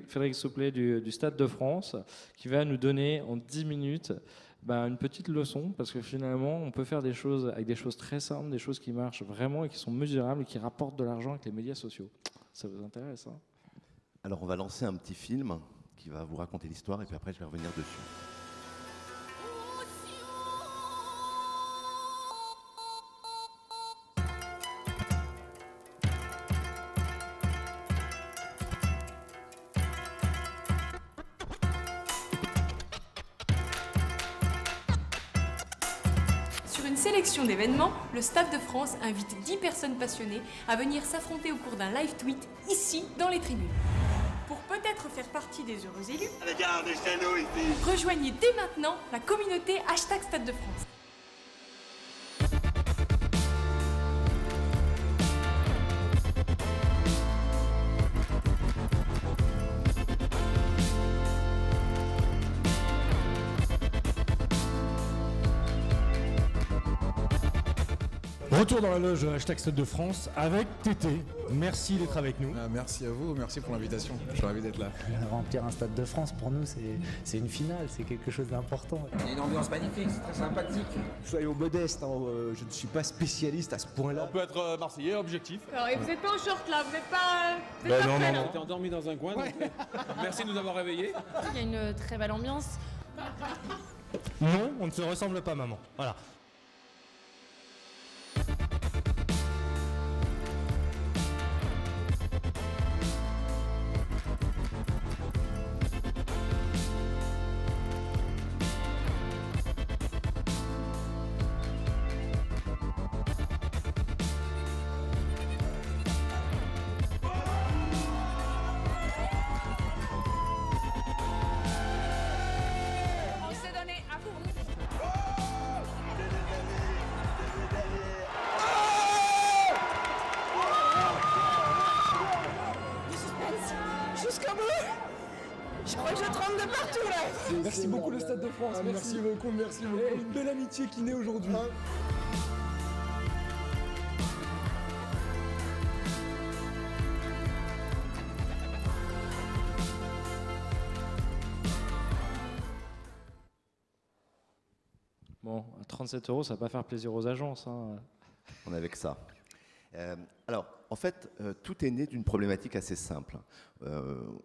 Frédéric Souplet du Stade de France, qui va nous donner en 10 minutes une petite leçon, parce que finalement, on peut faire des choses avec des choses très simples, des choses qui marchent vraiment et qui sont mesurables et qui rapportent de l'argent avec les médias sociaux. Ça vous intéresse, hein? Alors, on va lancer un petit film qui va vous raconter l'histoire et puis après, je vais revenir dessus. Sur une sélection d'événements, le Stade de France invite 10 personnes passionnées à venir s'affronter au cours d'un live tweet ici, dans les tribunes. Pour peut-être faire partie des heureux élus, Regardez chez nous ici. rejoignez dès maintenant la communauté #Stade de France. Retour dans la loge #Stade de France avec Tété. Merci d'être avec nous. Merci à vous, merci pour l'invitation. Je suis ravi d'être là. Remplir un Stade de France, pour nous, c'est une finale, c'est quelque chose d'important. Il y a une ambiance magnifique, c'est très sympathique. Soyons modestes, hein, je ne suis pas spécialiste à ce point-là. On peut être marseillais, objectif. Alors, et vous n'êtes pas en short là, vous n'êtes pas... non. J'étais endormi dans un coin, donc merci de nous avoir réveillés. Il y a une très belle ambiance. Non, on ne se ressemble pas, maman. Voilà. On s'est donné à vous. Jusqu'au bout. Je crois que je tremble de partout là. Merci beaucoup le Stade de France. Merci beaucoup. Une belle amitié qui naît aujourd'hui. Bon, à 37 €, ça va pas faire plaisir aux agences, hein. On est avec ça. Alors, en fait, tout est né d'une problématique assez simple.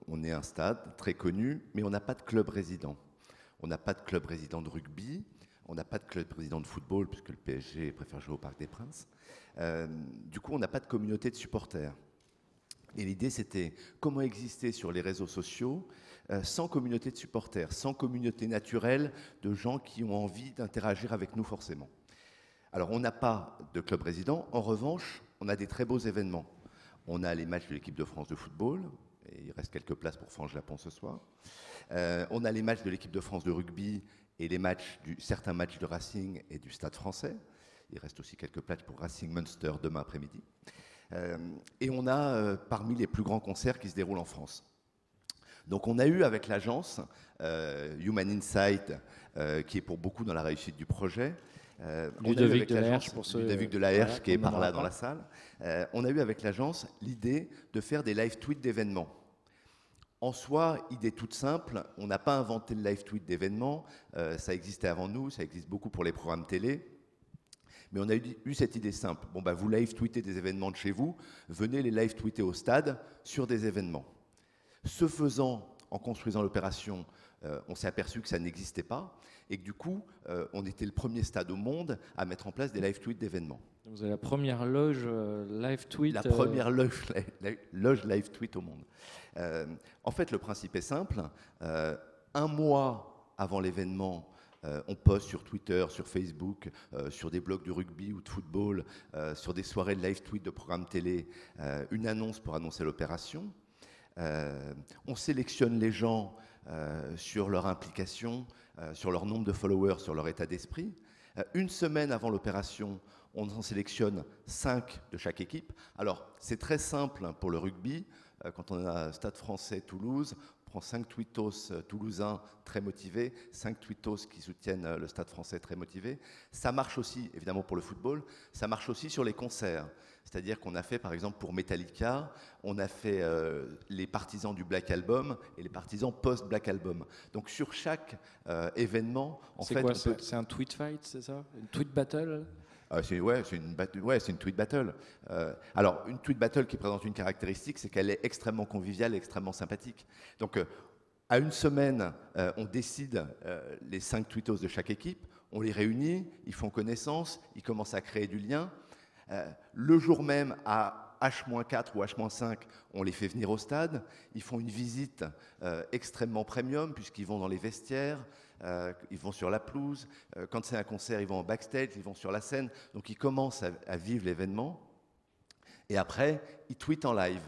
On est un stade très connu, mais on n'a pas de club résident. On n'a pas de club résident de rugby, on n'a pas de club résident de football, puisque le PSG préfère jouer au Parc des Princes. Du coup, on n'a pas de communauté de supporters. Et l'idée, c'était comment exister sur les réseaux sociaux sans communauté de supporters, sans communauté naturelle de gens qui ont envie d'interagir avec nous forcément. Alors, on n'a pas de club résident. En revanche, on a des très beaux événements. On a les matchs de l'équipe de France de football, et il reste quelques places pour France-Japon ce soir. On a les matchs de l'équipe de France de rugby et certains matchs de Racing et du Stade français. Il reste aussi quelques places pour Racing Munster demain après-midi. Et on a parmi les plus grands concerts qui se déroulent en France. Donc on a eu avec l'agence Human Insight, qui est pour beaucoup dans la réussite du projet. Ludovic Delaherche, Ludovic Delaherche qui est par là dans la salle. On a eu avec l'agence l'idée de faire des live tweets d'événements. En soi, idée toute simple, on n'a pas inventé le live tweet d'événements, ça existait avant nous, ça existe beaucoup pour les programmes télé. Mais on a eu cette idée simple. Bon, vous live tweetez des événements de chez vous, venez les live tweeter au stade sur des événements. Ce faisant, en construisant l'opération, on s'est aperçu que ça n'existait pas et que du coup, on était le premier stade au monde à mettre en place des live tweets d'événements. Vous avez la première loge live tweet. La première loge live tweet au monde. En fait, le principe est simple. Un mois avant l'événement, on poste sur Twitter, sur Facebook, sur des blogs de rugby ou de football, sur des soirées de live tweet de programmes télé, une annonce pour annoncer l'opération. On sélectionne les gens sur leur implication, sur leur nombre de followers, sur leur état d'esprit. Une semaine avant l'opération, on en sélectionne 5 de chaque équipe. Alors, c'est très simple pour le rugby. Quand on a Stade français Toulouse, on prend 5 tweetos toulousains très motivés, 5 tweetos qui soutiennent le Stade français très motivé. Ça marche aussi, évidemment, pour le football. Ça marche aussi sur les concerts. C'est-à-dire qu'on a fait, par exemple, pour Metallica, on a fait les partisans du Black Album et les partisans post-Black Album. Donc sur chaque événement, en fait... C'est un tweet fight, c'est ça? Une tweet battle? C'est une tweet battle. Alors, une tweet battle qui présente une caractéristique, c'est qu'elle est extrêmement conviviale et extrêmement sympathique. Donc, à une semaine, on décide les 5 tweetos de chaque équipe, on les réunit, ils font connaissance, ils commencent à créer du lien. Le jour même, à H-4 ou H-5, on les fait venir au stade, ils font une visite extrêmement premium, puisqu'ils vont dans les vestiaires, ils vont sur la pelouse, quand c'est un concert, ils vont en backstage, ils vont sur la scène, donc ils commencent à vivre l'événement, et après, ils tweetent en live.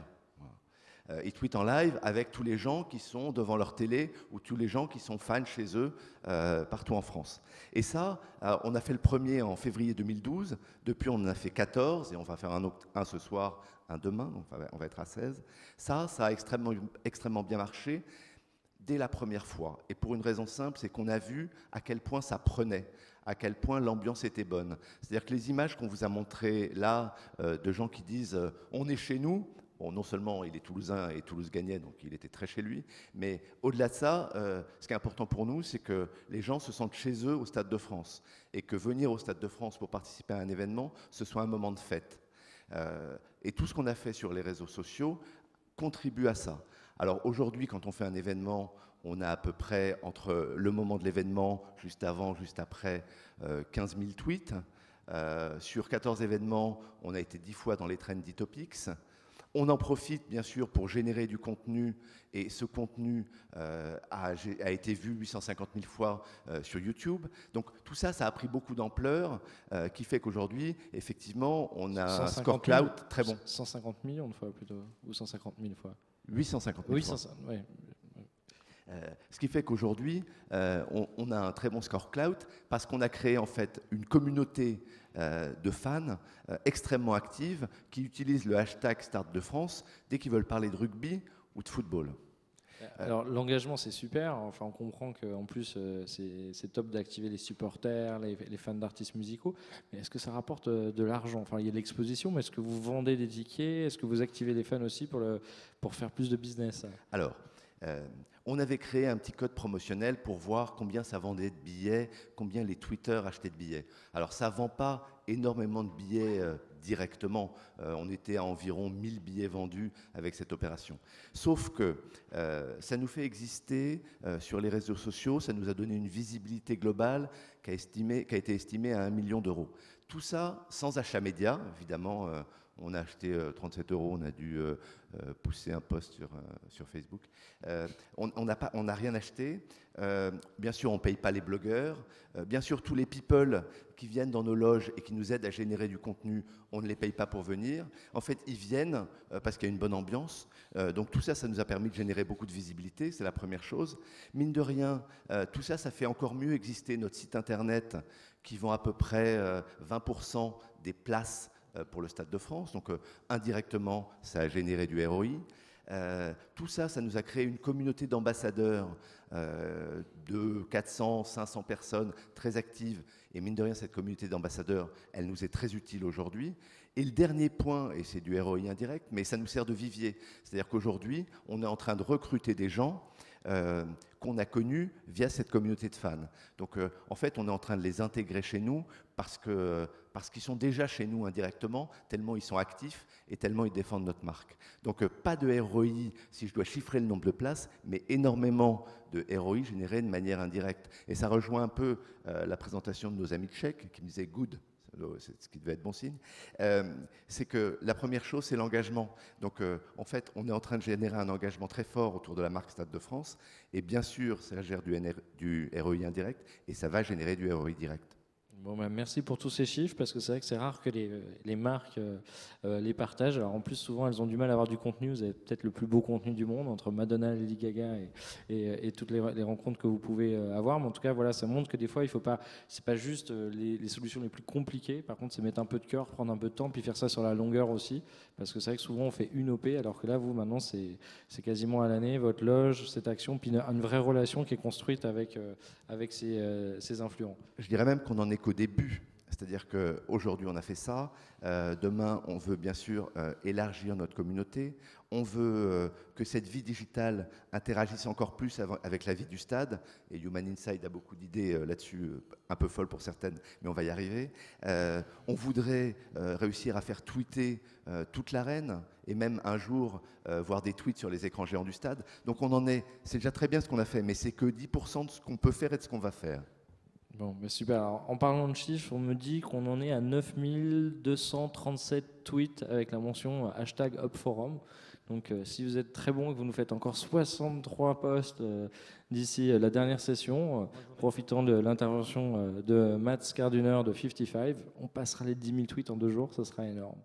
Ils tweetent en live avec tous les gens qui sont devant leur télé ou tous les gens qui sont fans chez eux partout en France. Et ça, on a fait le premier en février 2012. Depuis, on en a fait 14 et on va faire un ce soir, un demain, donc on va être à 16. Ça a extrêmement bien marché dès la première fois. Et pour une raison simple, c'est qu'on a vu à quel point ça prenait, à quel point l'ambiance était bonne. C'est-à-dire que les images qu'on vous a montrées là, de gens qui disent « on est chez nous », bon, non seulement il est toulousain et Toulouse gagnait, donc il était très chez lui, mais au-delà de ça, ce qui est important pour nous, c'est que les gens se sentent chez eux au Stade de France et que venir au Stade de France pour participer à un événement, ce soit un moment de fête. Et tout ce qu'on a fait sur les réseaux sociaux contribue à ça. Alors aujourd'hui, quand on fait un événement, on a à peu près, entre le moment de l'événement, juste avant, juste après, 15 000 tweets. Sur 14 événements, on a été 10 fois dans les Trendy Topics. On en profite bien sûr pour générer du contenu et ce contenu a été vu 850 000 fois sur YouTube. Donc tout ça, ça a pris beaucoup d'ampleur qui fait qu'aujourd'hui, effectivement, on a un score cloud très bon. 150 millions de fois plutôt, ou 150 000 fois? 850 000 fois. Ouais. Ce qui fait qu'aujourd'hui, on a un très bon score cloud parce qu'on a créé en fait une communauté de fans extrêmement active qui utilisent le hashtag Stade de France dès qu'ils veulent parler de rugby ou de football. Alors l'engagement c'est super, enfin on comprend qu'en plus c'est top d'activer les supporters, les fans d'artistes musicaux, mais est-ce que ça rapporte de l'argent? Enfin il y a de l'exposition, mais est-ce que vous vendez des tickets? Est-ce que vous activez les fans aussi pour faire plus de business? Alors, on avait créé un petit code promotionnel pour voir combien ça vendait de billets, combien les tweeters achetaient de billets. Alors ça ne vend pas énormément de billets directement. On était à environ 1000 billets vendus avec cette opération. Sauf que ça nous fait exister sur les réseaux sociaux, ça nous a donné une visibilité globale qui a été estimée à 1 million d'euros. Tout ça sans achat média, évidemment. On a acheté 37 €, on a dû pousser un post sur Facebook. On n'a rien acheté. Bien sûr, on ne paye pas les blogueurs. Bien sûr, tous les people qui viennent dans nos loges et qui nous aident à générer du contenu, on ne les paye pas pour venir. En fait, ils viennent parce qu'il y a une bonne ambiance. Donc tout ça, ça nous a permis de générer beaucoup de visibilité, c'est la première chose. Mine de rien, tout ça, ça fait encore mieux exister notre site internet qui vend à peu près 20% des places pour le Stade de France, donc indirectement ça a généré du ROI. Tout ça, ça nous a créé une communauté d'ambassadeurs de 400, 500 personnes très actives, et mine de rien cette communauté d'ambassadeurs, elle nous est très utile aujourd'hui. Et le dernier point, et c'est du ROI indirect, mais ça nous sert de vivier, c'est-à-dire qu'aujourd'hui on est en train de recruter des gens qu'on a connus via cette communauté de fans. Donc en fait, on est en train de les intégrer chez nous parce qu'ils sont déjà chez nous indirectement, tellement ils sont actifs et tellement ils défendent notre marque. Donc pas de ROI si je dois chiffrer le nombre de places, mais énormément de ROI généré de manière indirecte. Et ça rejoint un peu la présentation de nos amis tchèques qui me disaient « good ». C'est ce qui devait être bon signe, c'est que la première chose, c'est l'engagement. Donc, en fait, on est en train de générer un engagement très fort autour de la marque Stade de France, et bien sûr, ça gère du ROI indirect, et ça va générer du ROI direct. Bon, bah, merci pour tous ces chiffres, parce que c'est vrai que c'est rare que les marques les partagent. Alors en plus, souvent, elles ont du mal à avoir du contenu. Vous avez peut-être le plus beau contenu du monde entre Madonna, Lady Gaga et toutes les rencontres que vous pouvez avoir. Mais en tout cas, voilà, ça montre que des fois, il faut pas. C'est pas juste les solutions les plus compliquées. Par contre, c'est mettre un peu de cœur, prendre un peu de temps, puis faire ça sur la longueur aussi. Parce que c'est vrai que souvent, on fait une OP, alors que là, vous, maintenant, c'est quasiment à l'année, votre loge, cette action, puis une vraie relation qui est construite avec ces influents. Je dirais même qu'on en est qu'au début. C'est-à-dire qu'aujourd'hui, on a fait ça. Demain, on veut bien sûr élargir notre communauté. On veut que cette vie digitale interagisse encore plus avec la vie du stade. Et Human Inside a beaucoup d'idées là-dessus, un peu folles pour certaines, mais on va y arriver. On voudrait réussir à faire tweeter toute l'arène et même un jour voir des tweets sur les écrans géants du stade. Donc on en est, c'est déjà très bien ce qu'on a fait, mais c'est que 10% de ce qu'on peut faire et de ce qu'on va faire. Bon, mais super. Alors, en parlant de chiffres, on me dit qu'on en est à 9237 tweets avec la mention #UpForum. Donc, si vous êtes très bon et que vous nous faites encore 63 posts d'ici la dernière session, profitant de l'intervention de Mats Carduner de 55, on passera les 10 000 tweets en 2 jours, ça sera énorme.